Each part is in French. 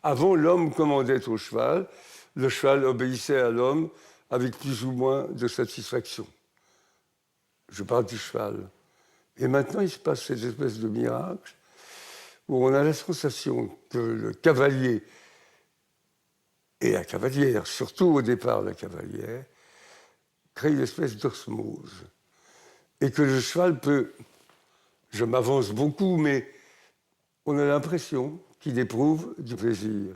Avant, l'homme commandait au cheval, le cheval obéissait à l'homme avec plus ou moins de satisfaction. Je parle du cheval. Et maintenant, il se passe cette espèce de miracle où on a la sensation que le cavalier et la cavalière, surtout au départ la cavalière, crée une espèce d'osmose. Et que le cheval peut, je m'avance beaucoup, mais on a l'impression qu'il éprouve du plaisir.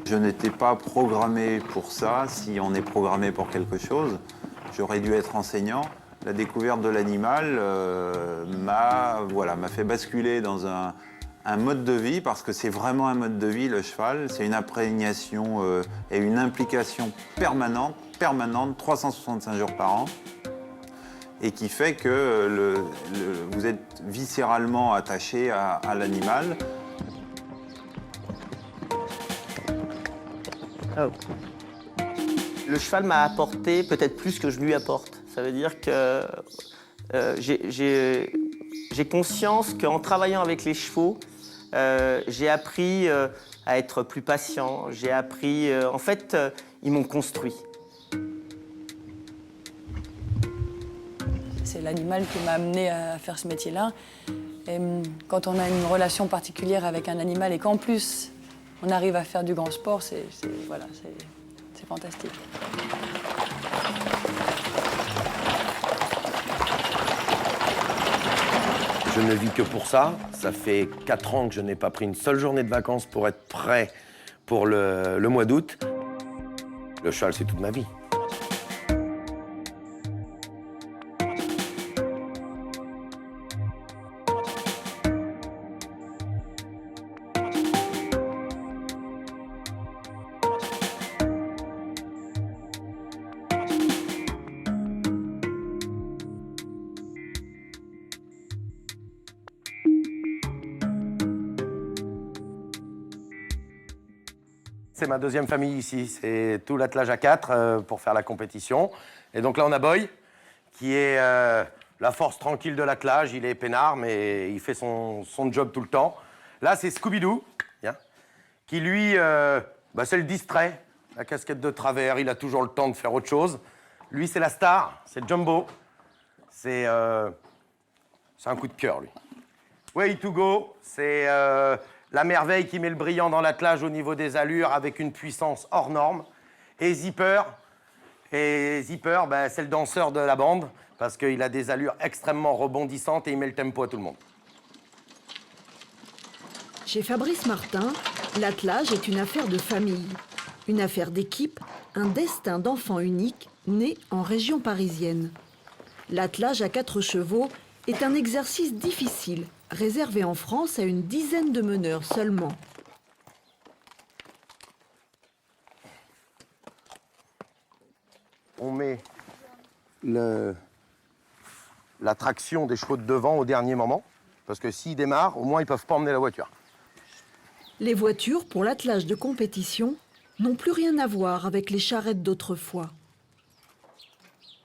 Je n'étais pas programmé pour ça. Si on est programmé pour quelque chose, j'aurais dû être enseignant. La découverte de l'animal m'a fait basculer dans un mode de vie, parce que c'est vraiment un mode de vie, le cheval. C'est une imprégnation et une implication permanente, 365 jours par an, et qui fait que vous êtes viscéralement attaché à l'animal. Oh. Le cheval m'a apporté peut-être plus que je lui apporte. Ça veut dire que j'ai conscience qu'en travaillant avec les chevaux, j'ai appris à être plus patient. J'ai appris... en fait, ils m'ont construit. C'est l'animal qui m'a amené à faire ce métier-là. Et quand on a une relation particulière avec un animal et qu'en plus on arrive à faire du grand sport, c'est fantastique. Je ne vis que pour ça. Ça fait 4 ans que je n'ai pas pris une seule journée de vacances pour être prêt pour le mois d'août. Le cheval, c'est toute ma vie. C'est ma deuxième famille ici, c'est tout l'attelage à 4 pour faire la compétition. Et donc là, on a Boy, qui est la force tranquille de l'attelage. Il est peinard, mais il fait son job tout le temps. Là, c'est Scooby-Doo, qui lui, c'est le distrait, la casquette de travers. Il a toujours le temps de faire autre chose. Lui, c'est la star, c'est Jumbo. C'est un coup de cœur, lui. Way to go, c'est... la merveille qui met le brillant dans l'attelage au niveau des allures avec une puissance hors norme. Et Zipper, c'est le danseur de la bande parce qu'il a des allures extrêmement rebondissantes et il met le tempo à tout le monde. Chez Fabrice Martin, l'attelage est une affaire de famille, une affaire d'équipe, un destin d'enfant unique né en région parisienne. L'attelage à 4 chevaux est un exercice difficile, réservé en France à une dizaine de meneurs seulement. On met la traction des chevaux de devant au dernier moment, parce que s'ils démarrent, au moins ils ne peuvent pas emmener la voiture. Les voitures pour l'attelage de compétition n'ont plus rien à voir avec les charrettes d'autrefois.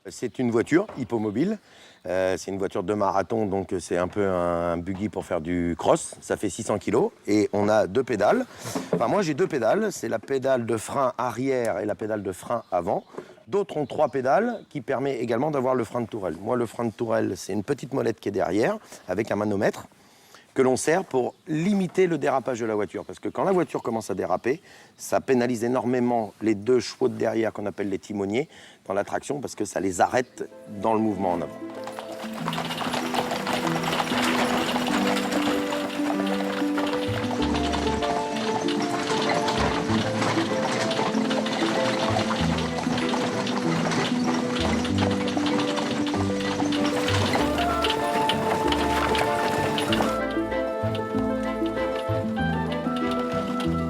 C'est une voiture hippomobile. C'est une voiture de marathon, donc c'est un peu un buggy pour faire du cross. Ça fait 600 kg et on a 2 pédales. Enfin, moi, j'ai 2 pédales. C'est la pédale de frein arrière et la pédale de frein avant. D'autres ont 3 pédales qui permet également d'avoir le frein de tourelle. Moi, le frein de tourelle, c'est une petite molette qui est derrière avec un manomètre que l'on sert pour limiter le dérapage de la voiture. Parce que quand la voiture commence à déraper, ça pénalise énormément les 2 chevaux de derrière qu'on appelle les timoniers dans la traction parce que ça les arrête dans le mouvement en avant.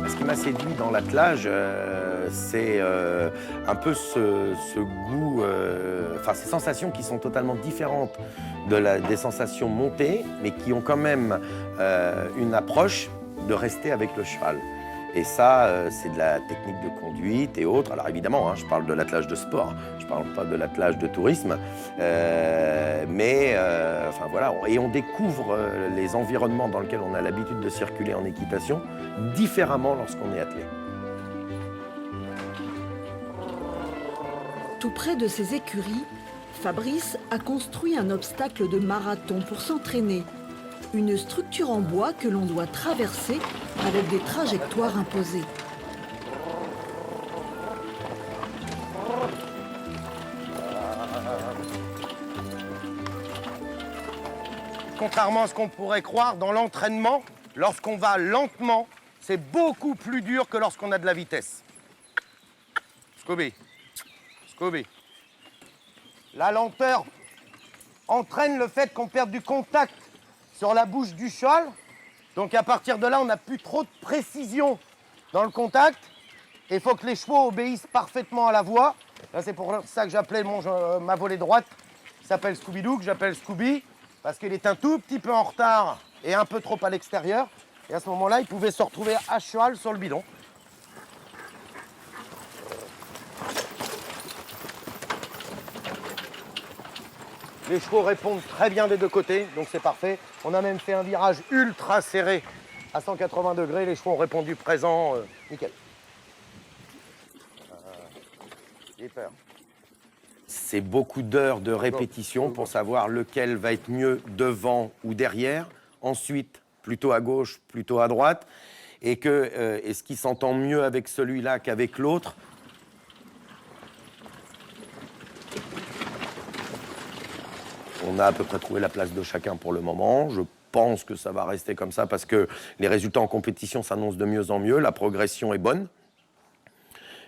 Ce qui m'a séduit dans l'attelage, c'est un peu ce goût, ces sensations qui sont totalement différentes des sensations montées, mais qui ont quand même une approche de rester avec le cheval. Et ça, c'est de la technique de conduite et autres. Alors évidemment, hein, je parle de l'attelage de sport, je ne parle pas de l'attelage de tourisme. Enfin voilà, et on découvre les environnements dans lesquels on a l'habitude de circuler en équitation différemment lorsqu'on est attelé. Tout près de ses écuries, Fabrice a construit un obstacle de marathon pour s'entraîner. Une structure en bois que l'on doit traverser avec des trajectoires imposées. Contrairement à ce qu'on pourrait croire, dans l'entraînement, lorsqu'on va lentement, c'est beaucoup plus dur que lorsqu'on a de la vitesse. Scooby. Scooby. La lenteur entraîne le fait qu'on perde du contact sur la bouche du cheval. Donc à partir de là, on n'a plus trop de précision dans le contact. Et il faut que les chevaux obéissent parfaitement à la voie. Là, c'est pour ça que j'appelais ma volée droite, qui s'appelle Scooby-Doo, que j'appelle Scooby, parce qu'il est un tout petit peu en retard et un peu trop à l'extérieur. Et à ce moment-là, il pouvait se retrouver à cheval sur le bidon. Les chevaux répondent très bien des deux côtés, donc c'est parfait. On a même fait un virage ultra serré à 180 degrés. Les chevaux ont répondu présent, nickel. Hyper. C'est beaucoup d'heures de répétition pour savoir lequel va être mieux devant ou derrière. Ensuite, plutôt à gauche, plutôt à droite. Et est-ce qu'il s'entend mieux avec celui-là qu'avec l'autre? On a à peu près trouvé la place de chacun pour le moment. Je pense que ça va rester comme ça parce que les résultats en compétition s'annoncent de mieux en mieux. La progression est bonne.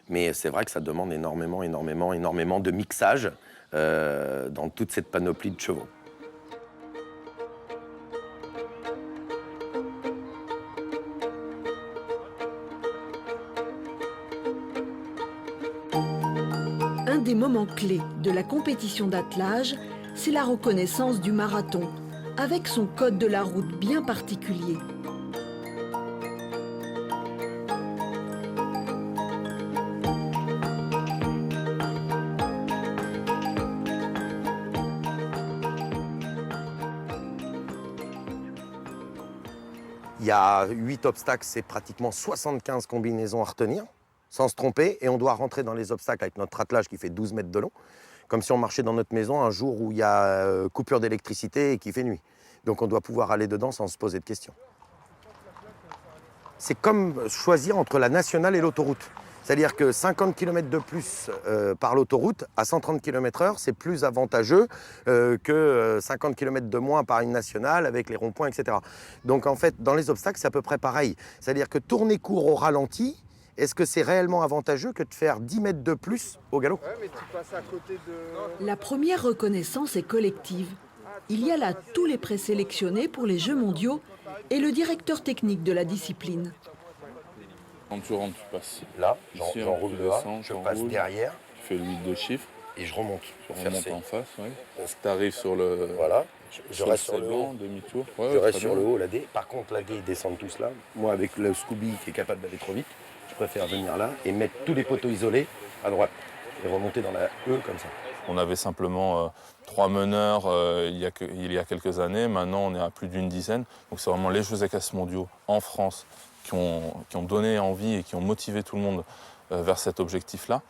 Mais c'est vrai que ça demande énormément de mixage dans toute cette panoplie de chevaux. Un des moments clés de la compétition d'attelage, c'est la reconnaissance du marathon, avec son code de la route bien particulier. Il y a 8 obstacles, c'est pratiquement 75 combinaisons à retenir, sans se tromper, et on doit rentrer dans les obstacles avec notre attelage qui fait 12 mètres de long, comme si on marchait dans notre maison un jour où il y a coupure d'électricité et qu'il fait nuit. Donc on doit pouvoir aller dedans sans se poser de questions. C'est comme choisir entre la nationale et l'autoroute. C'est-à-dire que 50 km de plus par l'autoroute, à 130 km/h, c'est plus avantageux que 50 km de moins par une nationale avec les ronds-points, etc. Donc en fait, dans les obstacles, c'est à peu près pareil. C'est-à-dire que tourner court au ralenti, est-ce que c'est réellement avantageux que de faire 10 mètres de plus au galop? Ouais, mais tu passes à côté de... La première reconnaissance est collective. Il y a là tous les présélectionnés pour les Jeux mondiaux et le directeur technique de la discipline. Quand tu rentres, tu passes Là, ici, j'enroule tu le A, descends, je tu passe enroules, derrière tu fais le 8 de chiffres, et je remonte. tu remontes en face, tu arrives sur le, Voilà, je sur reste sur le segment, haut. demi-tour. Je reste sur le haut, la D. Par contre, la D, ils descendent tous là. Moi, avec le Scooby qui est capable d'aller trop vite, je préfère venir là et mettre tous les poteaux isolés à droite et remonter dans la E comme ça. On avait simplement 3 meneurs il y a quelques années. Maintenant, on est à plus d'une dizaine. Donc, c'est vraiment les Jeux équestres mondiaux en France qui ont donné envie et qui ont motivé tout le monde vers cet objectif-là.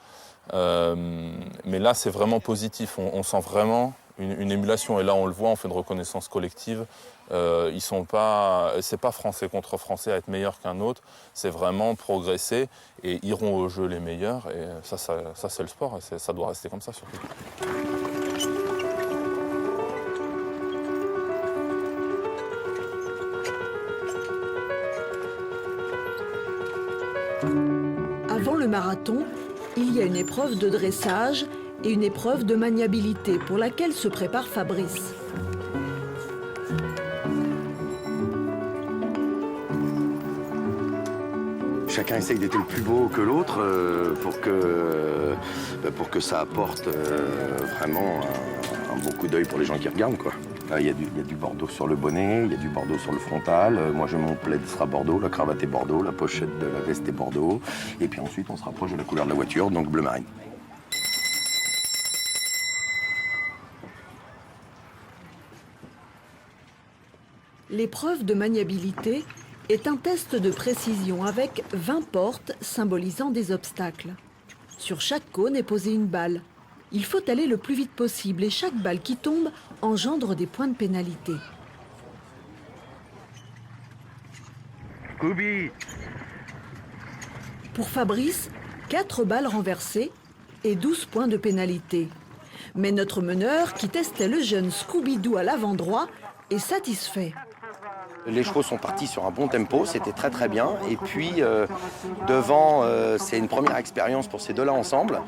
Mais là, c'est vraiment positif. On sent vraiment une émulation. Et là, on le voit, on fait une reconnaissance collective. C'est pas français contre français à être meilleur qu'un autre. C'est vraiment progresser et iront au jeu les meilleurs. Et ça c'est le sport. Et ça doit rester comme ça surtout. Avant le marathon, il y a une épreuve de dressage et une épreuve de maniabilité pour laquelle se prépare Fabrice. Chacun essaye d'être le plus beau que l'autre pour que ça apporte vraiment un bon coup d'œil pour les gens qui regardent, quoi. là, il y a du bordeaux sur le bonnet, il y a du bordeaux sur le frontal. Moi, mon plaid sera bordeaux, la cravate est bordeaux, la pochette de la veste est bordeaux. Et puis ensuite, on se rapproche de la couleur de la voiture, donc bleu marine. L'épreuve de maniabilité est un test de précision avec 20 portes symbolisant des obstacles. Sur chaque cône est posée une balle. Il faut aller le plus vite possible et chaque balle qui tombe engendre des points de pénalité. Scooby! Pour Fabrice, 4 balles renversées et 12 points de pénalité. Mais notre meneur, qui testait le jeune Scooby-Doo à l'avant droit, est satisfait. Les chevaux sont partis sur un bon tempo, c'était très très bien. Et puis devant, c'est une première expérience pour ces deux-là ensemble.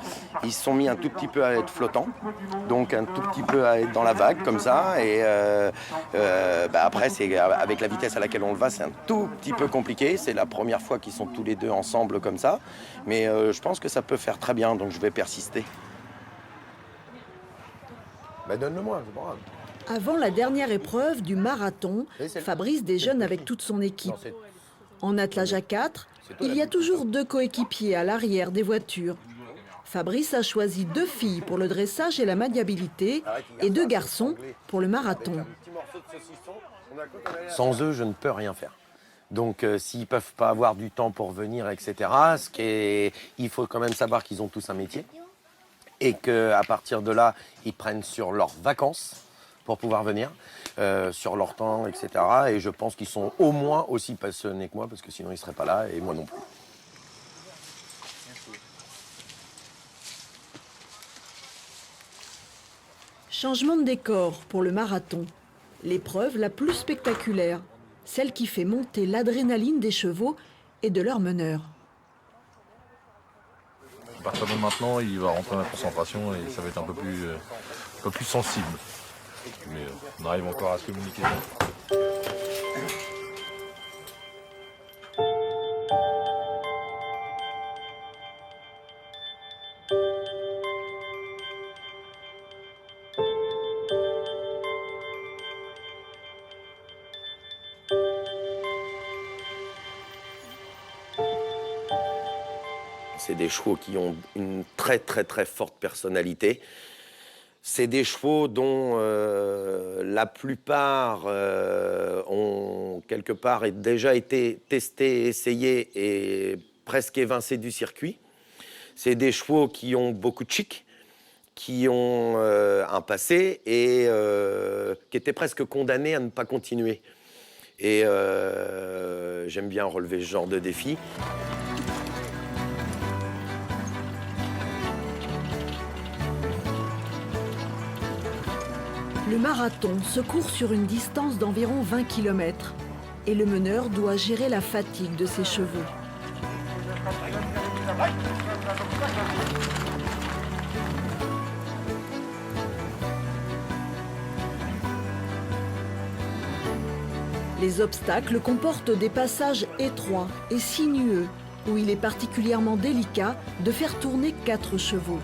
Ils se sont mis un tout petit peu à être flottants, donc un tout petit peu à être dans la vague comme ça. Et après, c'est avec la vitesse à laquelle on le va, c'est un tout petit peu compliqué. C'est la première fois qu'ils sont tous les deux ensemble comme ça. Mais je pense que ça peut faire très bien, donc je vais persister. Donne-le-moi, c'est pas grave. Avant la dernière épreuve du marathon, Fabrice déjeune avec toute son équipe. En attelage à 4, il y a toujours 2 coéquipiers à l'arrière des voitures. Fabrice a choisi 2 filles pour le dressage et la maniabilité et 2 garçons pour le marathon. Sans eux, je ne peux rien faire. Donc s'ils ne peuvent pas avoir du temps pour venir, etc., il faut quand même savoir qu'ils ont tous un métier et qu'à partir de là, ils prennent sur leurs vacances pour pouvoir venir, sur leur temps, etc. Et je pense qu'ils sont au moins aussi passionnés que moi, parce que sinon ils ne seraient pas là, et moi non plus. Changement de décor pour le marathon. L'épreuve la plus spectaculaire, celle qui fait monter l'adrénaline des chevaux et de leurs meneurs. À partir de maintenant, il va rentrer dans la concentration et ça va être un peu plus sensible. Mais on arrive encore à se communiquer. C'est des chevaux qui ont une très très très forte personnalité. C'est des chevaux dont la plupart ont quelque part déjà été testés, essayés et presque évincés du circuit. C'est des chevaux qui ont beaucoup de chic, qui ont un passé et qui étaient presque condamnés à ne pas continuer. Et j'aime bien relever ce genre de défi. Le marathon se court sur une distance d'environ 20 km et le meneur doit gérer la fatigue de ses chevaux. Les obstacles comportent des passages étroits et sinueux où il est particulièrement délicat de faire tourner 4 chevaux.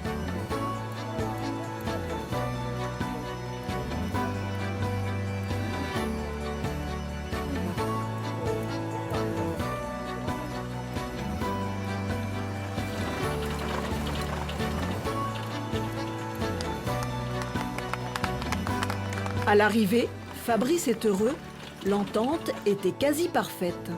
À l'arrivée, Fabrice est heureux, l'entente était quasi parfaite.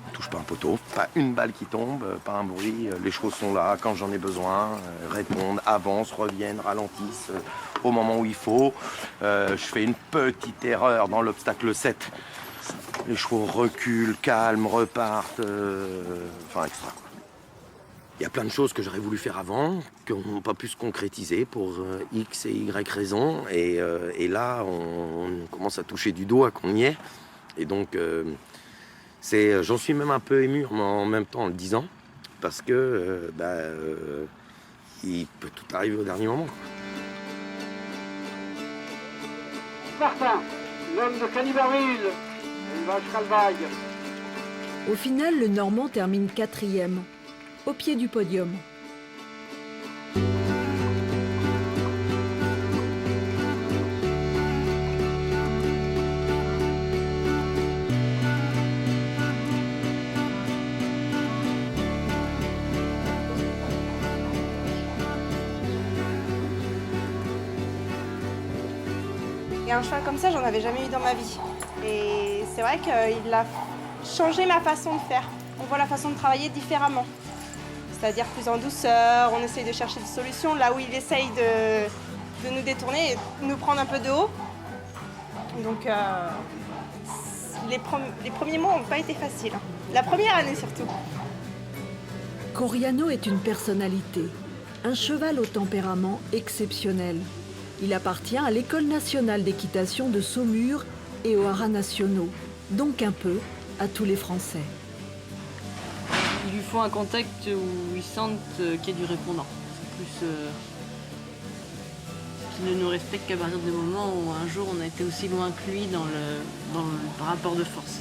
On touche pas un poteau, pas une balle qui tombe, pas un bruit. Les chevaux sont là quand j'en ai besoin, répondent, avancent, reviennent, ralentissent au moment où il faut. Je fais une petite erreur dans l'obstacle 7. Les chevaux reculent, calment, repartent, enfin extra. Il y a plein de choses que j'aurais voulu faire avant, qui n'ont pas pu se concrétiser pour X et Y raisons. Et là, on commence à toucher du doigt qu'on y est. Et donc, j'en suis même un peu ému en même temps en le disant, parce que il peut tout arriver au dernier moment. Martin, l'homme de Canibarville, élevage Calvaille. Au final, le Normand termine 4e, au pied du podium. Et un cheval comme ça, j'en avais jamais eu dans ma vie. Et c'est vrai qu'il a changé ma façon de faire. On voit la façon de travailler différemment. C'est-à-dire plus en douceur, on essaye de chercher des solutions là où il essaye de nous détourner et nous prendre un peu de haut. Donc les premiers mois n'ont pas été faciles. La première année surtout. Coriano est une personnalité, un cheval au tempérament exceptionnel. Il appartient à l'École nationale d'équitation de Saumur et aux haras nationaux, donc un peu à tous les Français. Il lui faut un contact où ils sentent qu'il y a du répondant. C'est plus qu'il ne nous respecte qu'à partir du moment où un jour on a été aussi loin que lui dans le rapport de force.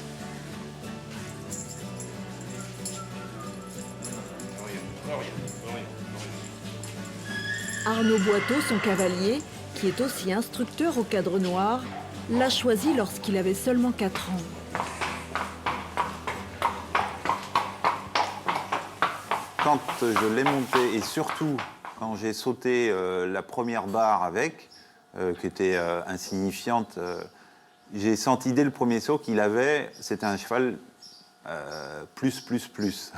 Arnaud Boiteau, son cavalier, qui est aussi instructeur au Cadre Noir, l'a choisi lorsqu'il avait seulement 4 ans. Quand je l'ai monté et surtout quand j'ai sauté la première barre avec, qui était insignifiante, j'ai senti dès le premier saut qu'il avait, c'était un cheval plus.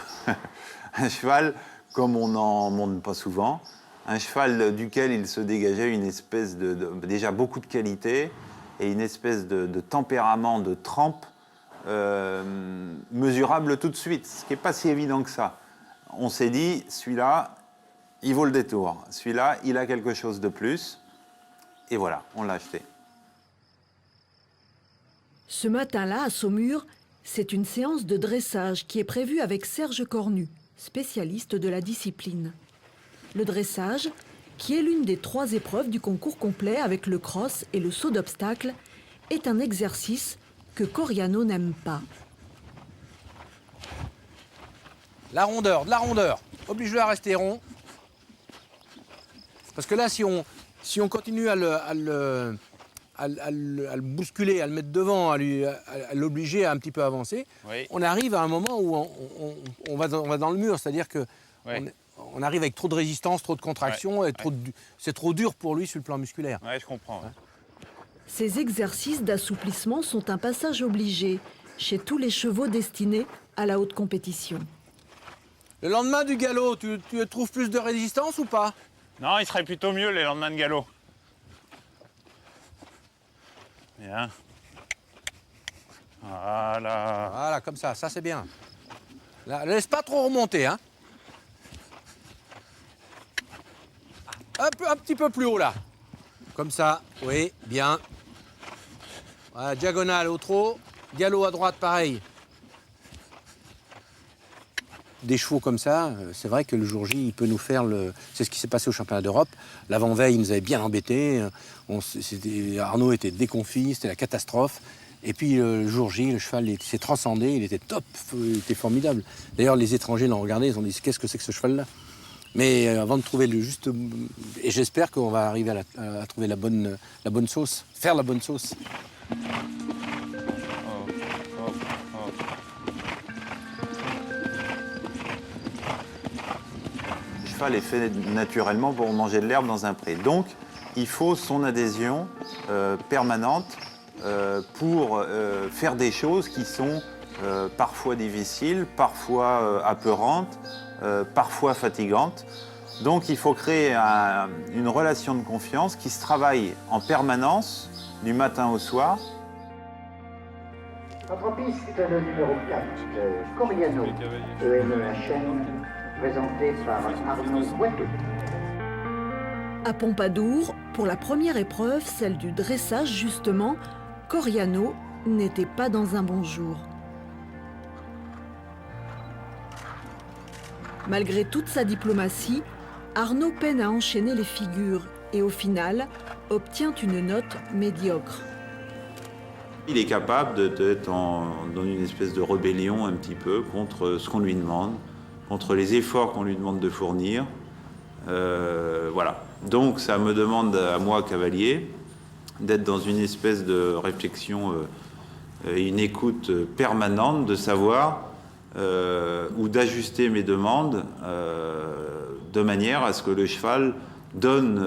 Un cheval comme on n'en monte pas souvent, un cheval duquel il se dégageait une espèce déjà beaucoup de qualité et une espèce de tempérament, de trempe mesurable tout de suite, ce qui n'est pas si évident que ça. On s'est dit, celui-là, il vaut le détour. Celui-là, il a quelque chose de plus. Et voilà, on l'a acheté. Ce matin-là, à Saumur, c'est une séance de dressage qui est prévue avec Serge Cornu, spécialiste de la discipline. Le dressage, qui est l'une des 3 épreuves du concours complet avec le cross et le saut d'obstacle, est un exercice que Coriano n'aime pas. La rondeur, de la rondeur. Oblige-le à rester rond. Parce que là, si on continue à le bousculer, à le mettre devant, à l'obliger à un petit peu avancer, oui, on arrive à un moment où on va dans le mur. C'est-à-dire que oui, on arrive avec trop de résistance, trop de contraction, ouais, et c'est trop dur pour lui sur le plan musculaire. Oui, je comprends. Ouais. Ces exercices d'assouplissement sont un passage obligé chez tous les chevaux destinés à la haute compétition. Le lendemain du galop, tu trouves plus de résistance ou pas? Non, il serait plutôt mieux les lendemains de galop. Bien. Voilà. Voilà, comme ça c'est bien. Là, laisse pas trop remonter, hein. Un petit peu plus haut, là. Comme ça, oui, bien. Voilà, diagonale au trot, galop à droite, pareil. Des chevaux comme ça, c'est vrai que le jour J, il peut nous faire le... C'est ce qui s'est passé au championnat d'Europe. L'avant-veille, il nous avait bien embêtés. Arnaud était déconfit, c'était la catastrophe. Et puis le jour J, le cheval s'est transcendé, il était top, il était formidable. D'ailleurs, les étrangers l'ont regardé, ils ont dit « Qu'est-ce que c'est que ce cheval-là » Mais avant de trouver le juste... Et j'espère qu'on va arriver à trouver la bonne sauce, faire la bonne sauce. Le cheval est fait naturellement pour manger de l'herbe dans un pré. Donc, il faut son adhésion permanente pour faire des choses qui sont parfois difficiles, parfois apeurantes, parfois fatigantes. Donc il faut créer une relation de confiance qui se travaille en permanence, du matin au soir. Notre piste, le numéro 4, Coriano, ENEHN, présenté par Arnaud Boiteau. À Pompadour, pour la première épreuve, celle du dressage justement, Coriano n'était pas dans un bon jour. Malgré toute sa diplomatie, Arnaud peine à enchaîner les figures et au final obtient une note médiocre. Il est capable d'être dans une espèce de rébellion un petit peu contre ce qu'on lui demande, contre les efforts qu'on lui demande de fournir. Voilà. Donc ça me demande à moi, cavalier, d'être dans une espèce de réflexion et une écoute permanente, de savoir ou d'ajuster mes demandes de manière à ce que le cheval donne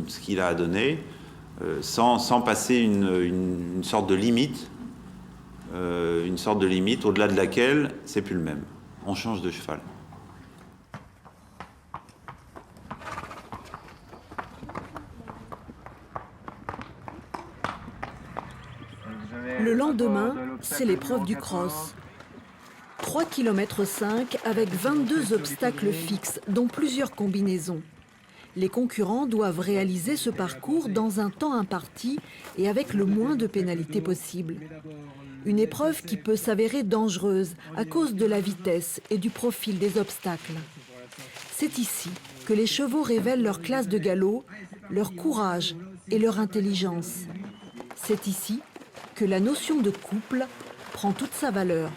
ce qu'il a à donner sans passer une sorte de limite, au-delà de laquelle c'est plus le même. On change de cheval. Le lendemain, c'est l'épreuve du cross. 3,5 km avec 22 obstacles fixes, dont plusieurs combinaisons. Les concurrents doivent réaliser ce parcours dans un temps imparti et avec le moins de pénalités possible. Une épreuve qui peut s'avérer dangereuse à cause de la vitesse et du profil des obstacles. C'est ici que les chevaux révèlent leur classe de galop, leur courage et leur intelligence. C'est ici que la notion de couple prend toute sa valeur.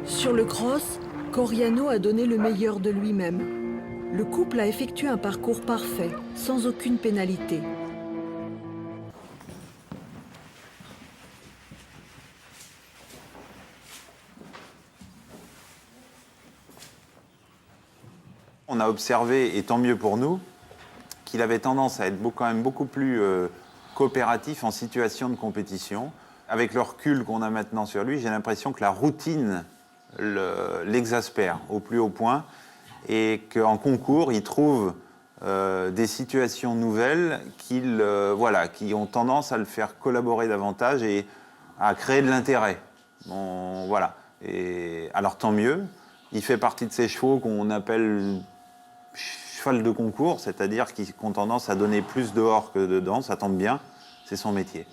Sur le cross, Coriano a donné le meilleur de lui-même. Le couple a effectué un parcours parfait, sans aucune pénalité. On a observé, et tant mieux pour nous, qu'il avait tendance à être quand même beaucoup plus coopératif en situation de compétition. Avec le recul qu'on a maintenant sur lui, j'ai l'impression que la routine l'exaspère au plus haut point et qu'en concours, il trouve des situations nouvelles qui ont tendance à le faire collaborer davantage et à créer de l'intérêt. Bon, voilà. Et, alors tant mieux, il fait partie de ces chevaux qu'on appelle cheval de concours, c'est-à-dire qui ont tendance à donner plus dehors que dedans, ça tombe bien, c'est son métier.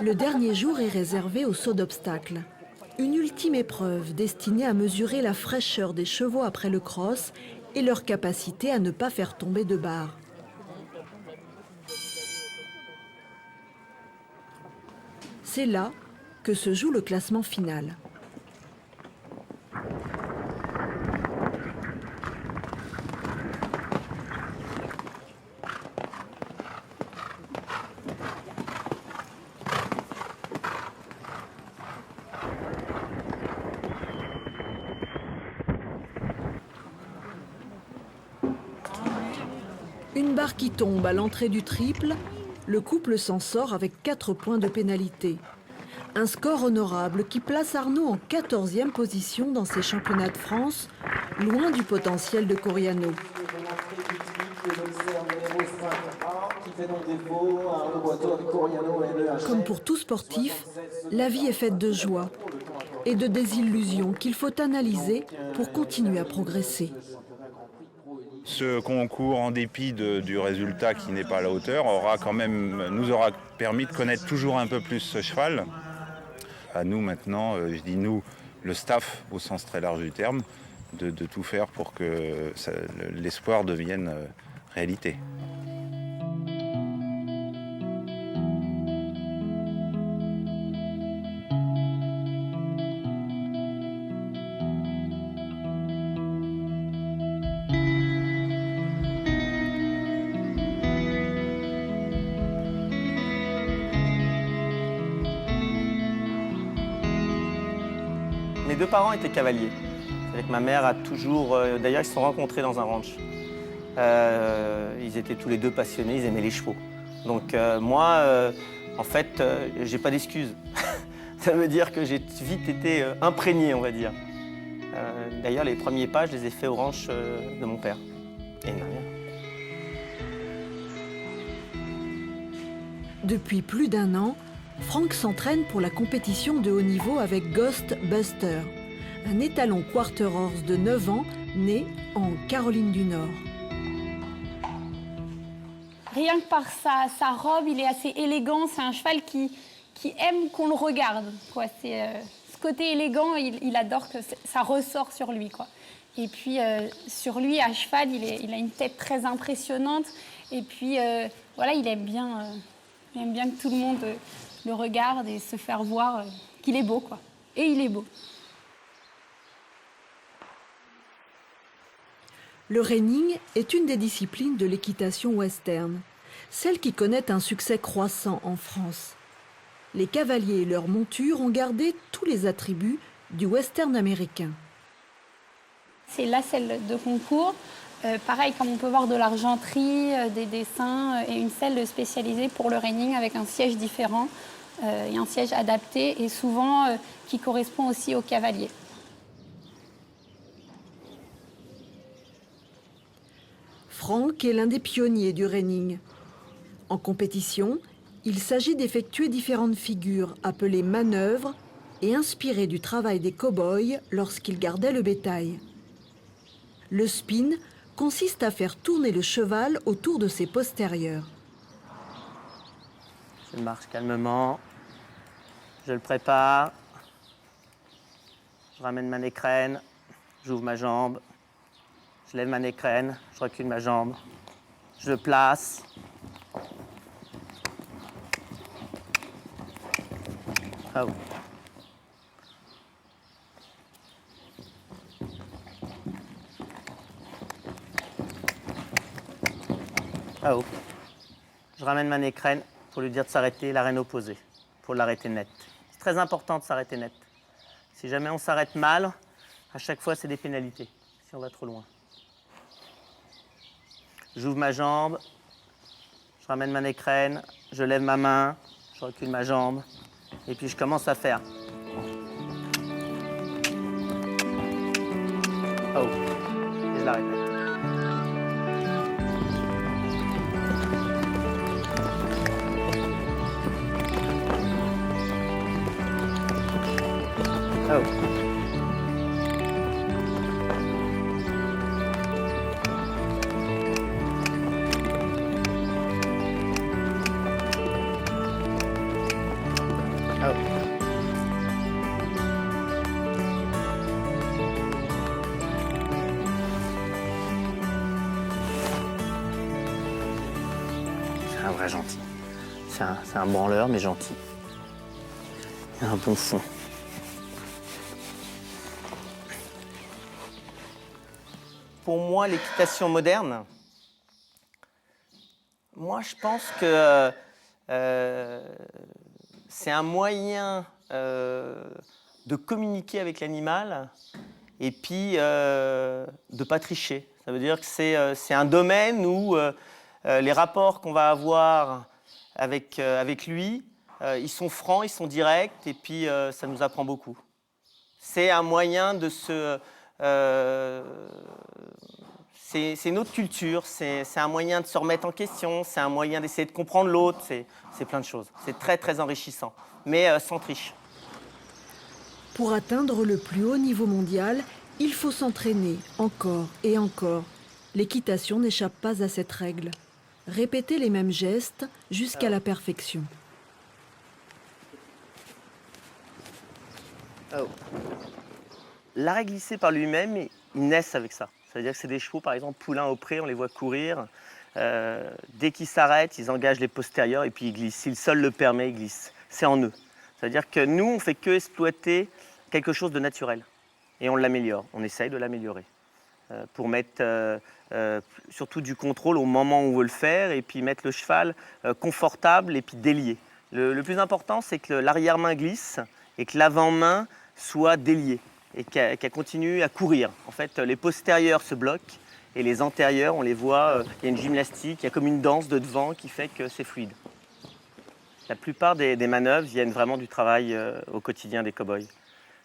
Le dernier jour est réservé au saut d'obstacles. Une ultime épreuve destinée à mesurer la fraîcheur des chevaux après le cross et leur capacité à ne pas faire tomber de barre. C'est là que se joue le classement final. Une barre qui tombe à l'entrée du triple, le couple s'en sort avec 4 points de pénalité. Un score honorable qui place Arnaud en 14e position dans ces championnats de France, loin du potentiel de Coriano. Comme pour tout sportif, la vie est faite de joie et de désillusions qu'il faut analyser pour continuer à progresser. Ce concours, en dépit du résultat qui n'est pas à la hauteur, nous aura permis de connaître toujours un peu plus ce cheval. À nous maintenant, je dis nous, le staff au sens très large du terme, de tout faire pour que l'espoir devienne réalité. Mes deux parents étaient cavaliers. C'est-à-dire que ma mère a toujours... D'ailleurs, ils se sont rencontrés dans un ranch. Ils étaient tous les deux passionnés, ils aimaient les chevaux. Donc moi, en fait, j'ai pas d'excuses. Ça veut dire que j'ai vite été imprégné, on va dire. D'ailleurs, les premiers pas, je les ai faits au ranch de mon père. Et non, rien. Depuis plus d'1 an, Franck s'entraîne pour la compétition de haut niveau avec Ghost Buster, un étalon quarter horse de 9 ans né en Caroline du Nord. Rien que par sa robe, il est assez élégant. C'est un cheval qui aime qu'on le regarde, quoi. Ce côté élégant, il adore que ça ressort sur lui, quoi. Et puis, sur lui, à cheval, il a une tête très impressionnante. Et puis, voilà, il aime bien que tout le monde le regarde et se faire voir qu'il est beau, quoi. Et il est beau. Le reining est une des disciplines de l'équitation western, celle qui connaît un succès croissant en France. Les cavaliers et leurs montures ont gardé tous les attributs du western américain. C'est la selle de concours. Pareil, comme on peut voir de l'argenterie, des dessins et une selle spécialisée pour le reining avec un siège différent et un siège adapté et souvent qui correspond aussi au cavalier. Franck est l'un des pionniers du reining. En compétition, il s'agit d'effectuer différentes figures appelées manœuvres et inspirées du travail des cow-boys lorsqu'ils gardaient le bétail. Le spin consiste à faire tourner le cheval autour de ses postérieurs. Je marche calmement. Je le prépare. Je ramène ma nécrène. J'ouvre ma jambe. Je lève ma nécrène. Je recule ma jambe. Je le place. Ah oui. Ah oh. Je ramène ma nécrène pour lui dire de s'arrêter, la reine opposée, pour l'arrêter net. C'est très important de s'arrêter net. Si jamais on s'arrête mal, à chaque fois c'est des pénalités, si on va trop loin. J'ouvre ma jambe, je ramène ma nécrène, je lève ma main, je recule ma jambe, et puis je commence à faire. Oh, et je l'arrête net. Oh. C'est un vrai gentil. C'est un branleur, mais gentil. Il a un bon fond. Pour moi, l'équitation moderne, moi, je pense que c'est un moyen de communiquer avec l'animal et puis de ne pas tricher. Ça veut dire que c'est un domaine où les rapports qu'on va avoir avec lui, ils sont francs, ils sont directs et puis ça nous apprend beaucoup. C'est un moyen de se... c'est une autre culture, c'est un moyen de se remettre en question, c'est un moyen d'essayer de comprendre l'autre, c'est plein de choses. C'est très très enrichissant, mais sans triche. Pour atteindre le plus haut niveau mondial, il faut s'entraîner encore et encore. L'équitation n'échappe pas à cette règle. Répéter les mêmes gestes jusqu'à la perfection. Oh. L'arrêt glissé par lui-même, ils naissent avec ça. Ça veut dire que c'est des chevaux, par exemple, poulains au pré, on les voit courir. Dès qu'ils s'arrêtent, ils engagent les postérieurs et puis ils glissent. Si le sol le permet, ils glissent. C'est en eux. Ça veut dire que nous, on ne fait que exploiter quelque chose de naturel. Et on l'améliore, on essaye de l'améliorer. Pour mettre surtout du contrôle au moment où on veut le faire et puis mettre le cheval confortable et puis délié. Le plus important, c'est que l'arrière-main glisse et que l'avant-main soit déliée et qu'elle continue à courir. En fait, les postérieurs se bloquent et les antérieurs, on les voit, il y a une gymnastique, il y a comme une danse de devant qui fait que c'est fluide. La plupart des manœuvres viennent vraiment du travail au quotidien des cow-boys.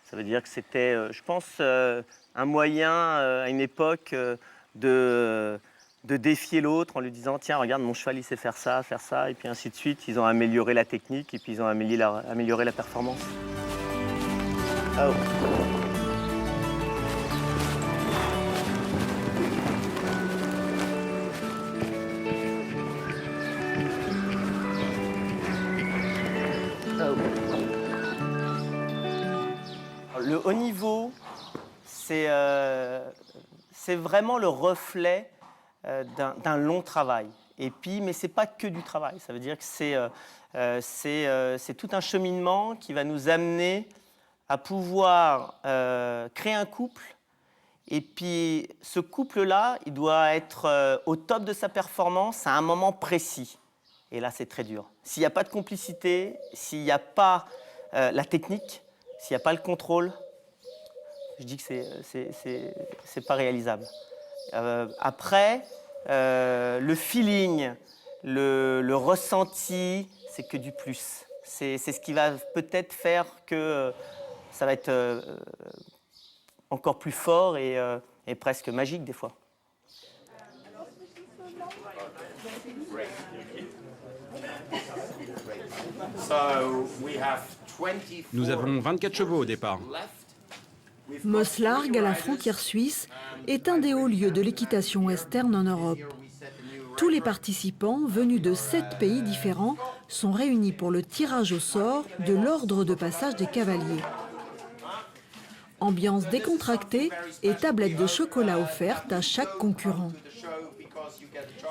Ça veut dire que c'était, je pense, un moyen à une époque de de défier l'autre en lui disant « Tiens, regarde, mon cheval, il sait faire ça, et puis ainsi de suite. Ils ont amélioré la technique et puis ils ont amélioré la performance. Oh. Le haut niveau, c'est vraiment le reflet d'un long travail. Et puis, mais ce n'est pas que du travail. Ça veut dire que c'est tout un cheminement qui va nous amener à pouvoir créer un couple. Et puis, ce couple-là, il doit être au top de sa performance à un moment précis. Et là, c'est très dur. S'il n'y a pas de complicité, s'il n'y a pas la technique, s'il n'y a pas le contrôle, je dis que c'est pas réalisable. Après, le feeling, le ressenti, c'est que du plus. C'est ce qui va peut-être faire que ça va être encore plus fort et presque magique des fois. Nous avons 24 chevaux au départ. Moslargues, à la frontière suisse, est un des hauts lieux de l'équitation western en Europe. Tous les participants, venus de 7 pays différents, sont réunis pour le tirage au sort de l'ordre de passage des cavaliers. Ambiance décontractée et tablettes de chocolat offertes à chaque concurrent.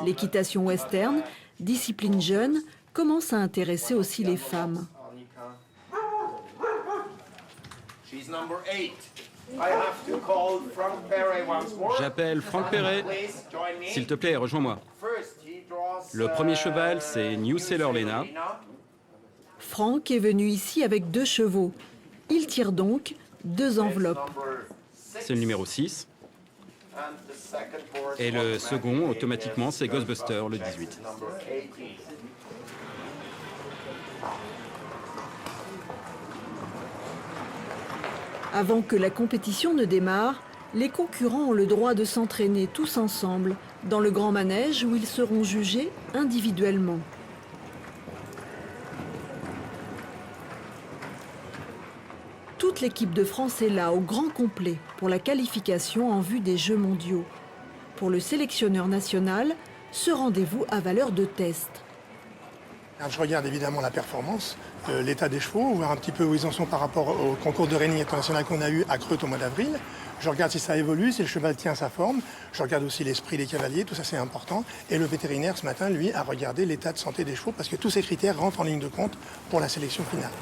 L'équitation western, discipline jeune, commence à intéresser aussi les femmes. J'appelle Franck Perret. S'il te plaît, rejoins-moi. Le premier cheval, c'est New Sailor Lena. Franck est venu ici avec 2 chevaux. Il tire donc 2 enveloppes. C'est le numéro 6. Et le second, automatiquement, c'est Ghostbuster, le 18. Avant que la compétition ne démarre, les concurrents ont le droit de s'entraîner tous ensemble dans le grand manège où ils seront jugés individuellement. Toute l'équipe de France est là au grand complet pour la qualification en vue des Jeux mondiaux. Pour le sélectionneur national, ce rendez-vous a valeur de test. Je regarde évidemment la performance, l'état des chevaux, voir un petit peu où ils en sont par rapport au concours de reining international qu'on a eu à Creut au mois d'avril. Je regarde si ça évolue, si le cheval tient sa forme. Je regarde aussi l'esprit des cavaliers, tout ça c'est important. Et le vétérinaire ce matin, lui, a regardé l'état de santé des chevaux parce que tous ces critères rentrent en ligne de compte pour la sélection finale.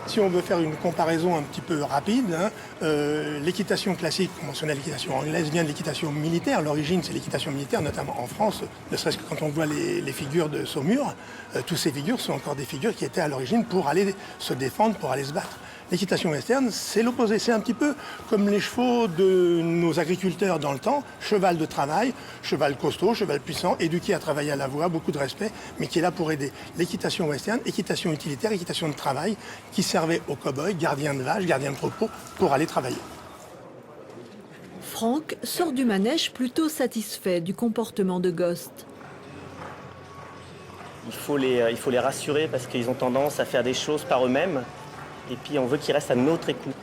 Si on veut faire une comparaison un petit peu rapide, l'équitation classique, conventionnelle, l'équitation anglaise, vient de l'équitation militaire. L'origine, c'est l'équitation militaire, notamment en France, ne serait-ce que quand on voit les figures de Saumur. Toutes ces figures sont encore des figures qui étaient à l'origine pour aller se défendre, pour aller se battre. L'équitation western, c'est l'opposé. C'est un petit peu comme les chevaux de nos agriculteurs dans le temps. Cheval de travail, cheval costaud, cheval puissant, éduqué à travailler à la voix, beaucoup de respect, mais qui est là pour aider. L'équitation western, équitation utilitaire, équitation de travail, qui servait aux cow-boys, gardiens de vaches, gardiens de troupeaux, pour aller travailler. Franck sort du manège plutôt satisfait du comportement de Ghost. Il faut les rassurer parce qu'ils ont tendance à faire des choses par eux-mêmes. Et puis on veut qu'ils restent à notre écoute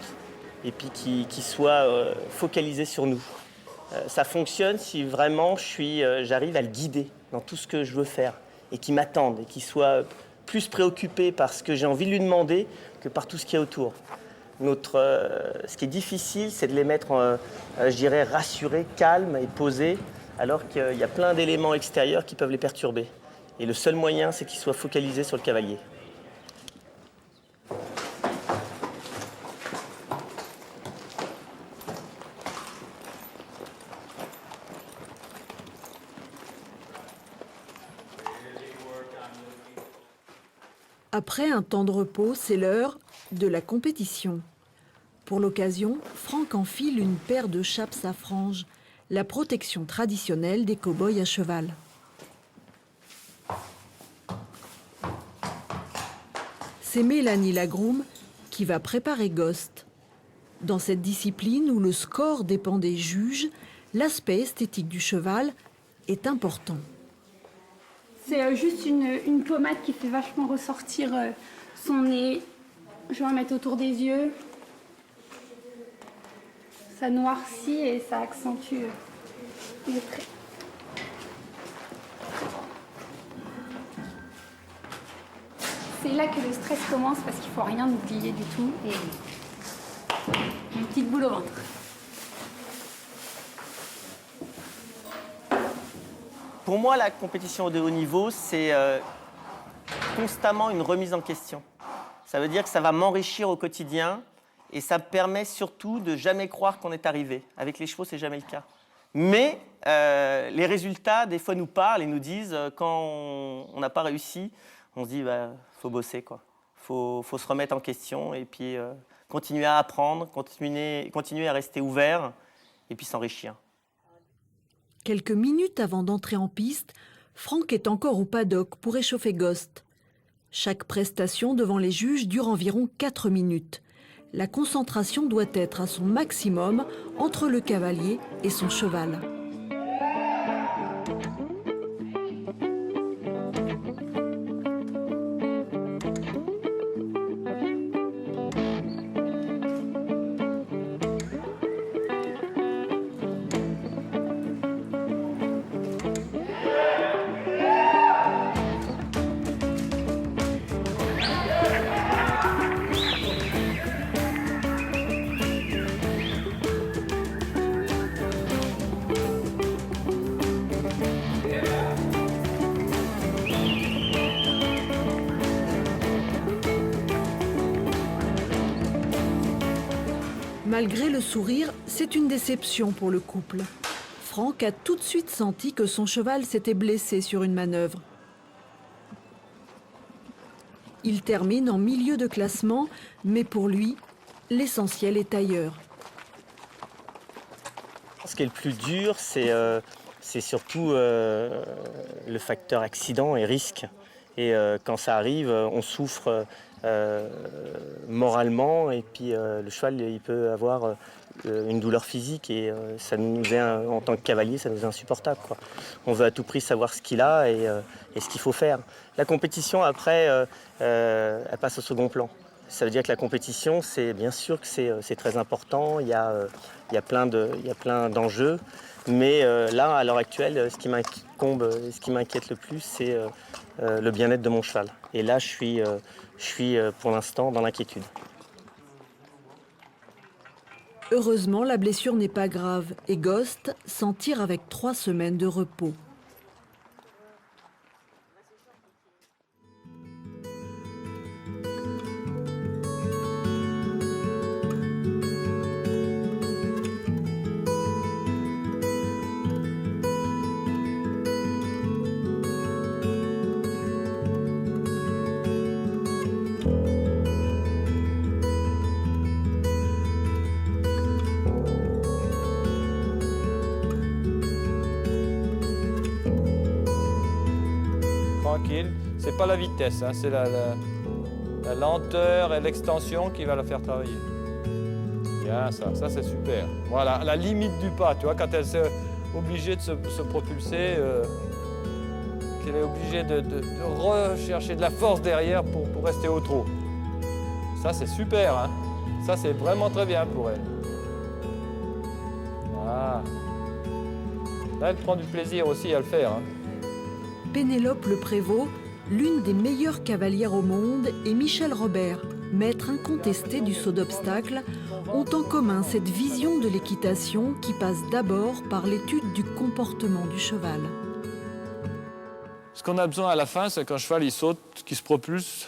et puis qu'ils soient focalisés sur nous. Ça fonctionne si vraiment j'arrive à le guider dans tout ce que je veux faire et qu'il m'attende et qu'il soit plus préoccupé par ce que j'ai envie de lui demander que par tout ce qu'il y a autour. Ce qui est difficile, c'est de les mettre, je dirais, rassurés, calmes et posés, alors qu'il y a plein d'éléments extérieurs qui peuvent les perturber. Et le seul moyen, c'est qu'ils soient focalisés sur le cavalier. Après un temps de repos, c'est l'heure de la compétition. Pour l'occasion, Franck enfile une paire de chaps à franges, la protection traditionnelle des cow-boys à cheval. C'est Mélanie Lagroom qui va préparer Ghost. Dans cette discipline où le score dépend des juges, l'aspect esthétique du cheval est important. C'est juste une pommade qui fait vachement ressortir son nez. Je vais en mettre autour des yeux. Ça noircit et ça accentue les traits. C'est là que le stress commence parce qu'il ne faut rien oublier du tout. Et une petite boule au ventre. Pour moi, la compétition de haut niveau, c'est constamment une remise en question. Ça veut dire que ça va m'enrichir au quotidien et ça me permet surtout de jamais croire qu'on est arrivé. Avec les chevaux, c'est jamais le cas. Mais les résultats, des fois, nous parlent et nous disent quand on n'a pas réussi, on se dit bah, faut bosser, quoi. Faut se remettre en question et puis continuer à apprendre, continuer à rester ouvert et puis s'enrichir. Quelques minutes avant d'entrer en piste, Franck est encore au paddock pour échauffer Ghost. Chaque prestation devant les juges dure environ 4 minutes. La concentration doit être à son maximum entre le cavalier et son cheval. Malgré le sourire, c'est une déception pour le couple. Franck a tout de suite senti que son cheval s'était blessé sur une manœuvre. Il termine en milieu de classement, mais pour lui, l'essentiel est ailleurs. Ce qui est le plus dur, c'est surtout le facteur accident et risque. Et quand ça arrive, on souffre moralement et puis le cheval il peut avoir une douleur physique et ça nous est, en tant que cavalier, ça nous est insupportable, quoi. On veut à tout prix savoir ce qu'il a et ce qu'il faut faire. La compétition, après, elle passe au second plan. Ça veut dire que la compétition, c'est bien sûr que c'est très important, il y a plein d'enjeux, mais là, à l'heure actuelle, ce qui m'inquiète le plus, c'est le bien-être de mon cheval. Et là, je suis pour l'instant dans l'inquiétude. Heureusement, la blessure n'est pas grave et Ghost s'en tire avec 3 semaines de repos. Tranquille, c'est pas la vitesse, hein, c'est la lenteur et l'extension qui va la faire travailler. Bien, ça c'est super. Voilà, à la limite du pas, tu vois, quand elle est obligée de se propulser, qu'elle est obligée de rechercher de la force derrière pour rester au trot. Ça c'est super, hein. Ça c'est vraiment très bien pour elle. Voilà. Là, elle prend du plaisir aussi à le faire, hein. Pénélope Le Prévost, l'une des meilleures cavalières au monde, et Michel Robert, maître incontesté du saut d'obstacle, ont en commun cette vision de l'équitation qui passe d'abord par l'étude du comportement du cheval. Ce qu'on a besoin à la fin, c'est qu'un cheval il saute, qu'il se propulse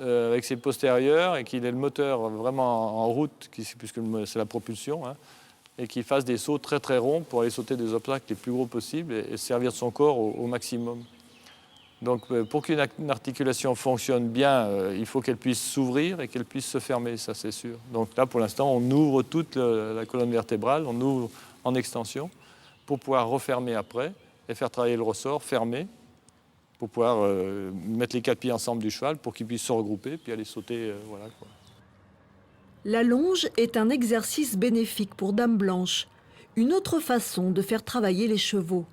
avec ses postérieurs et qu'il ait le moteur vraiment en route, puisque c'est la propulsion, hein, et qu'il fasse des sauts très très ronds pour aller sauter des obstacles les plus gros possibles et servir de son corps au maximum. Donc pour qu'une articulation fonctionne bien, il faut qu'elle puisse s'ouvrir et qu'elle puisse se fermer, ça c'est sûr. Donc là pour l'instant on ouvre toute la colonne vertébrale, on ouvre en extension pour pouvoir refermer après et faire travailler le ressort fermé pour pouvoir mettre les 4 pieds ensemble du cheval pour qu'il puisse se regrouper puis aller sauter. Voilà, quoi. La longe est un exercice bénéfique pour Dame Blanche, une autre façon de faire travailler les chevaux.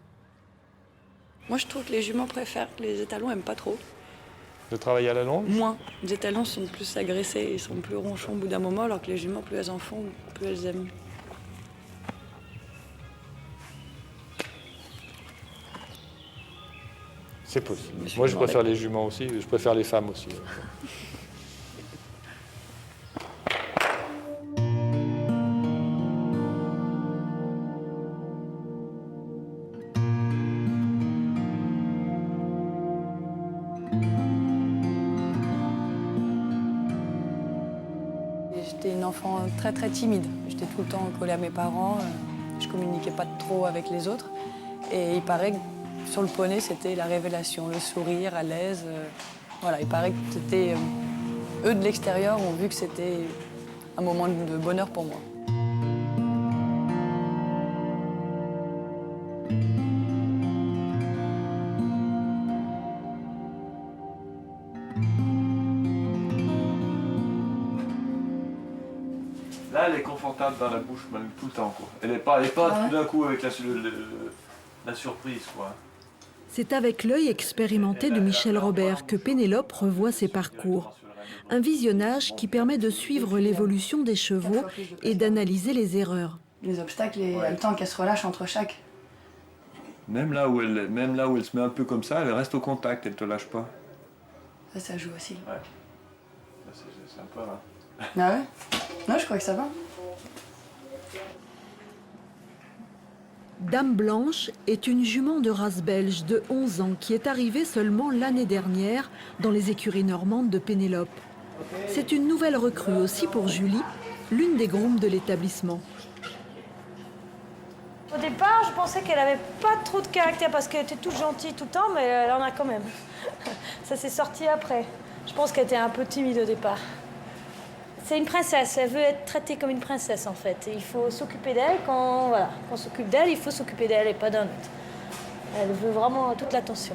Moi, je trouve que les juments préfèrent, les étalons n'aiment pas trop. De travailler à la longe? Moins. Les étalons sont plus agressés, ils sont plus ronchons au bout d'un moment, alors que les juments, plus elles en font, plus elles aiment. C'est possible. Moi, je préfère les juments aussi, je préfère les femmes aussi. J'étais une enfant très très timide. J'étais tout le temps collée à mes parents, je communiquais pas trop avec les autres. Et il paraît que sur le poney, c'était la révélation, le sourire à l'aise. Voilà, il paraît que c'était. Eux de l'extérieur ont vu que c'était un moment de bonheur pour moi. Là, elle est confortable dans la bouche même tout le temps, quoi. Elle n'est pas tout d'un coup avec la surprise, quoi. C'est avec l'œil expérimenté de Michel Robert que Pénélope revoit ses parcours. Un visionnage qui permet de suivre l'évolution des chevaux et d'analyser les erreurs. Les obstacles et le temps qu'elle se relâche entre chaque. Même là où elle se met un peu comme ça, elle reste au contact, elle te lâche pas. Ça joue aussi. Ouais. C'est un peu... Hein. Ah ouais? Non, je crois que ça va. Dame Blanche est une jument de race belge de 11 ans qui est arrivée seulement l'année dernière dans les écuries normandes de Pénélope. C'est une nouvelle recrue aussi pour Julie, l'une des grooms de l'établissement. Au départ, je pensais qu'elle avait pas trop de caractère parce qu'elle était toute gentille tout le temps, mais elle en a quand même. Ça s'est sorti après. Je pense qu'elle était un peu timide au départ. C'est une princesse, elle veut être traitée comme une princesse en fait. Il faut s'occuper d'elle quand on s'occupe d'elle, il faut s'occuper d'elle et pas d'un autre. Elle veut vraiment toute l'attention.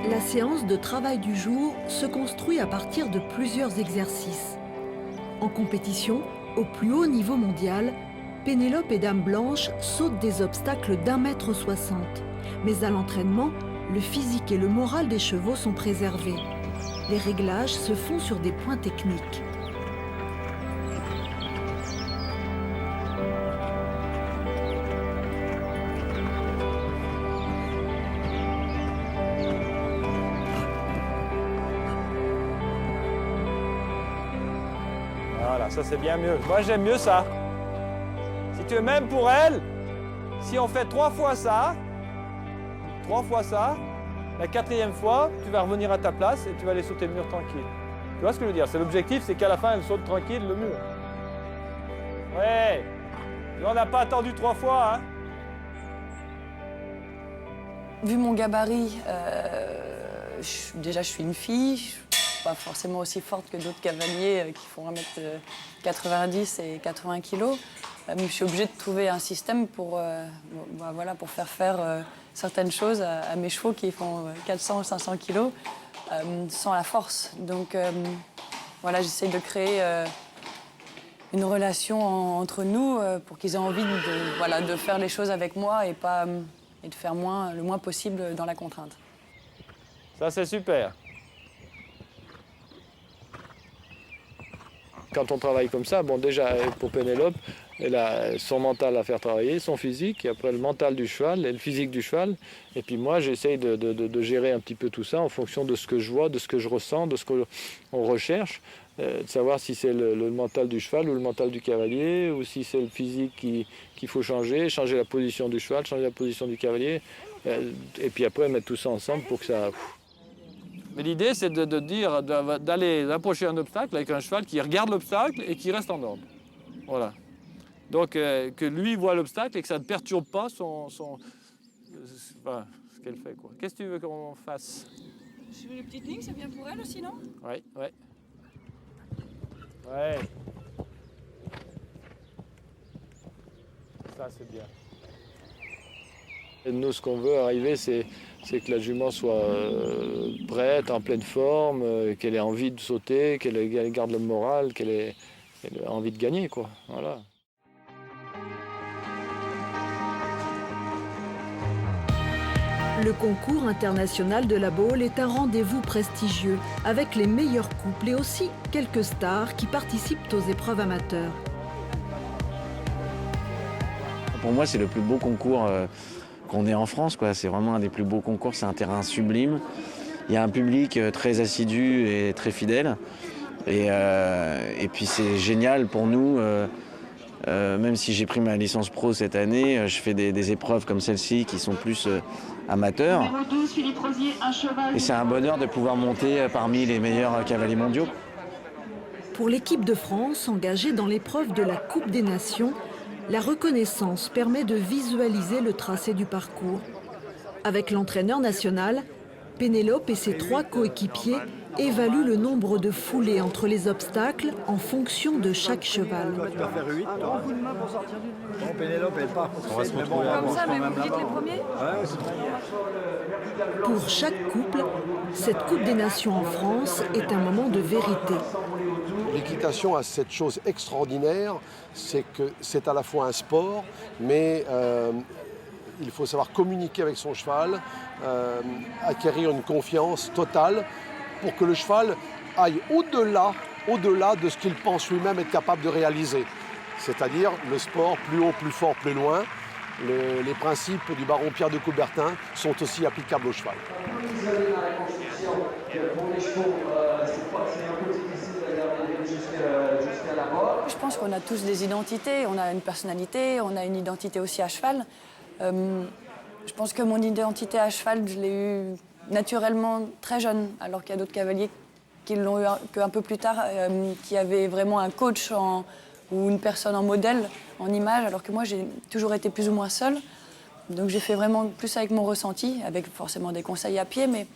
La séance de travail du jour se construit à partir de plusieurs exercices. En compétition, au plus haut niveau mondial, Pénélope et Dame Blanche sautent des obstacles d'1,60 m. Mais à l'entraînement, le physique et le moral des chevaux sont préservés. Les réglages se font sur des points techniques. Voilà, ça c'est bien mieux. Moi j'aime mieux ça. Si tu veux, même pour elle, si on fait 3 fois ça, la 4e fois, tu vas revenir à ta place et tu vas aller sauter le mur tranquille. Tu vois ce que je veux dire? C'est l'objectif, c'est qu'à la fin, elle saute tranquille le mur. Ouais. On n'a pas attendu 3 fois, hein. Vu mon gabarit, déjà je suis une fille, je suis pas forcément aussi forte que d'autres cavaliers qui font 1m90 et 80 kg. Je suis obligée de trouver un système pour faire certaines choses à mes chevaux qui font 400 ou 500 kg sans la force. Donc voilà, j'essaie de créer une relation entre nous pour qu'ils aient envie de faire les choses avec moi et de faire le moins possible dans la contrainte. Ça c'est super. Quand on travaille comme ça, bon déjà pour Pénélope, elle a son mental à faire travailler, son physique, et après le mental du cheval et le physique du cheval. Et puis moi, j'essaye de gérer un petit peu tout ça en fonction de ce que je vois, de ce que je ressens, de ce qu'on recherche, de savoir si c'est le mental du cheval ou le mental du cavalier, ou si c'est le physique qu'il faut changer la position du cheval, changer la position du cavalier, et puis après mettre tout ça ensemble pour que ça... Mais l'idée, c'est d'aller approcher un obstacle avec un cheval qui regarde l'obstacle et qui reste en ordre. Voilà. Donc, que lui voit l'obstacle et que ça ne perturbe pas ce qu'elle fait, quoi. Qu'est-ce que tu veux qu'on fasse? Je fais les petites lignes, c'est bien pour elle aussi, non? Ouais, ouais. Ouais. Ça, c'est bien. Et nous, ce qu'on veut arriver, c'est que la jument soit prête, en pleine forme, qu'elle ait envie de sauter, qu'elle garde le moral, qu'elle ait envie de gagner, quoi. Voilà. Le concours international de la Baule est un rendez-vous prestigieux avec les meilleurs couples et aussi quelques stars qui participent aux épreuves amateurs. Pour moi, c'est le plus beau concours qu'on ait en France, quoi. C'est vraiment un des plus beaux concours, c'est un terrain sublime. Il y a un public très assidu et très fidèle. Et puis c'est génial pour nous, même si j'ai pris ma licence pro cette année, je fais des épreuves comme celle-ci qui sont plus amateurs. Et c'est un bonheur de pouvoir monter parmi les meilleurs cavaliers mondiaux. Pour l'équipe de France engagée dans l'épreuve de la Coupe des Nations, la reconnaissance permet de visualiser le tracé du parcours. Avec l'entraîneur national, Pénélope et ses 3 coéquipiers évaluent le nombre de foulées entre les obstacles en fonction de chaque cheval. Tu vas faire 8, toi. Bon, Pénélope, elle part. On va se retrouver comme ça, mais vous dites les premiers? Pour chaque couple, cette Coupe des Nations en France est un moment de vérité. L'équitation a cette chose extraordinaire, c'est que c'est à la fois un sport, mais il faut savoir communiquer avec son cheval, acquérir une confiance totale pour que le cheval aille au-delà de ce qu'il pense lui-même être capable de réaliser. C'est-à-dire le sport plus haut, plus fort, plus loin. Les principes du baron Pierre de Coubertin sont aussi applicables au cheval. Je pense qu'on a tous des identités, on a une personnalité, on a une identité aussi à cheval. Je pense que mon identité à cheval, je l'ai eue naturellement très jeune, alors qu'il y a d'autres cavaliers qui l'ont eu qu'un peu plus tard, qui avaient vraiment un coach ou une personne en modèle, en image, alors que moi j'ai toujours été plus ou moins seule. Donc j'ai fait vraiment plus avec mon ressenti, avec forcément des conseils à pied, mais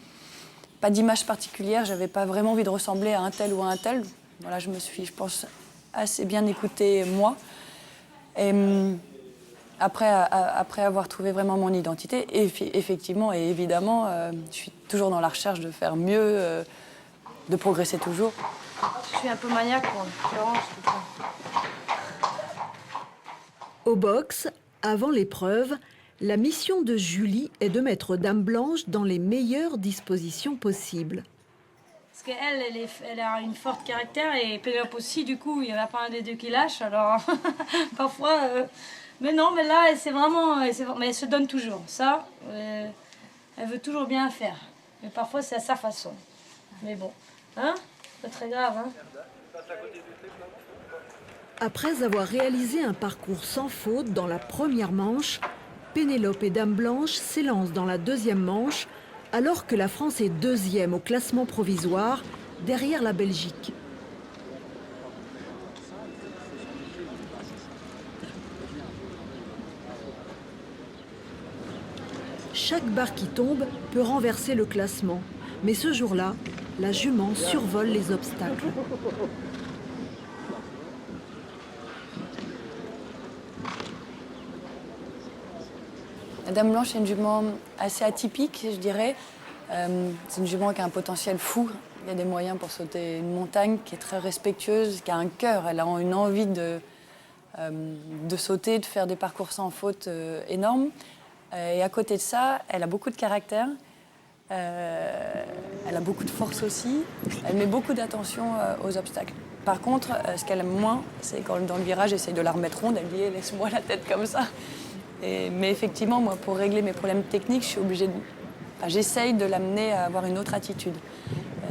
pas d'image particulière, j'avais pas vraiment envie de ressembler à un tel ou à un tel. Voilà, je me suis, je pense, assez bien écoutée moi. Et après avoir trouvé vraiment mon identité, effectivement et évidemment, je suis toujours dans la recherche de faire mieux, de progresser toujours. Je suis un peu maniaque, moi. Au box, avant l'épreuve, la mission de Julie est de mettre Dame Blanche dans les meilleures dispositions possibles. Parce qu'elle, elle a une forte caractère et Pénélope aussi, du coup, il n'y en a pas un des deux qui lâche, alors parfois... Mais non, mais là, c'est vraiment... Mais elle se donne toujours, ça, elle veut toujours bien faire. Mais parfois, c'est à sa façon. Mais bon, hein? Pas très grave, hein? Après avoir réalisé un parcours sans faute dans la première manche, Pénélope et Dame Blanche s'élancent dans la deuxième manche, alors que la France est deuxième au classement provisoire, derrière la Belgique. Chaque barre qui tombe peut renverser le classement, mais ce jour-là, la jument survole les obstacles. La Dame Blanche est une jument assez atypique, je dirais. C'est une jument qui a un potentiel fou. Il y a des moyens pour sauter une montagne, qui est très respectueuse, qui a un cœur. Elle a une envie de sauter, de faire des parcours sans faute énormes. Et à côté de ça, elle a beaucoup de caractère. Elle a beaucoup de force aussi. Elle met beaucoup d'attention aux obstacles. Par contre, ce qu'elle aime moins, c'est quand dans le virage, j'essaye de la remettre ronde. Elle dit hey, « laisse-moi la tête comme ça ». Mais effectivement, moi, pour régler mes problèmes techniques, je suis obligée j'essaye de l'amener à avoir une autre attitude.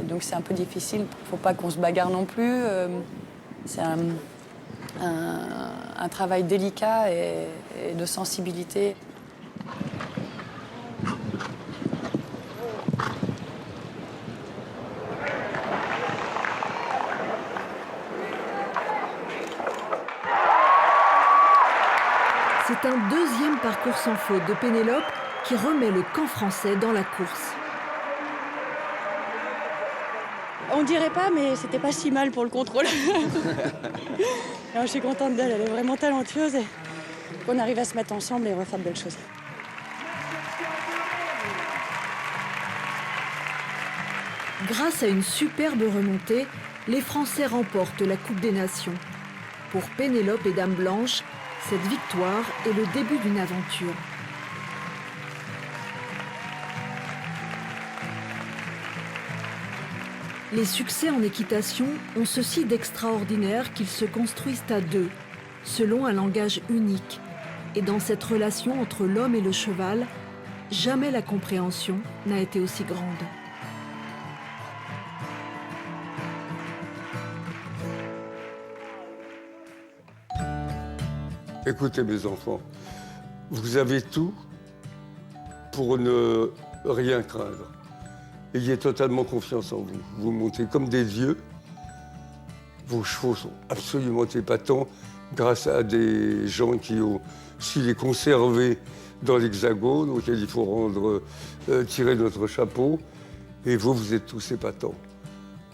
Donc c'est un peu difficile. Il ne faut pas qu'on se bagarre non plus. C'est un travail délicat et de sensibilité. C'est un deuxième parcours sans faute de Pénélope qui remet le camp français dans la course. On dirait pas, mais c'était pas si mal pour le contrôle. Alors, je suis contente d'elle, elle est vraiment talentueuse et qu'on arrive à se mettre ensemble et on va faire de belles choses. Grâce à une superbe remontée, les Français remportent la Coupe des Nations. Pour Pénélope et Dame Blanche, cette victoire est le début d'une aventure. Les succès en équitation ont ceci d'extraordinaire qu'ils se construisent à deux, selon un langage unique. Et dans cette relation entre l'homme et le cheval, jamais la compréhension n'a été aussi grande. Écoutez mes enfants, vous avez tout pour ne rien craindre. Ayez totalement confiance en vous. Vous montez comme des dieux. Vos chevaux sont absolument épatants grâce à des gens qui ont su les conserver dans l'Hexagone, auxquels il faut tirer notre chapeau. Et vous êtes tous épatants.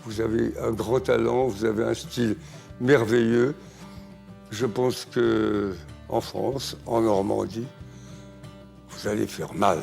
Vous avez un grand talent, vous avez un style merveilleux. Je pense qu'en France, en Normandie, vous allez faire mal.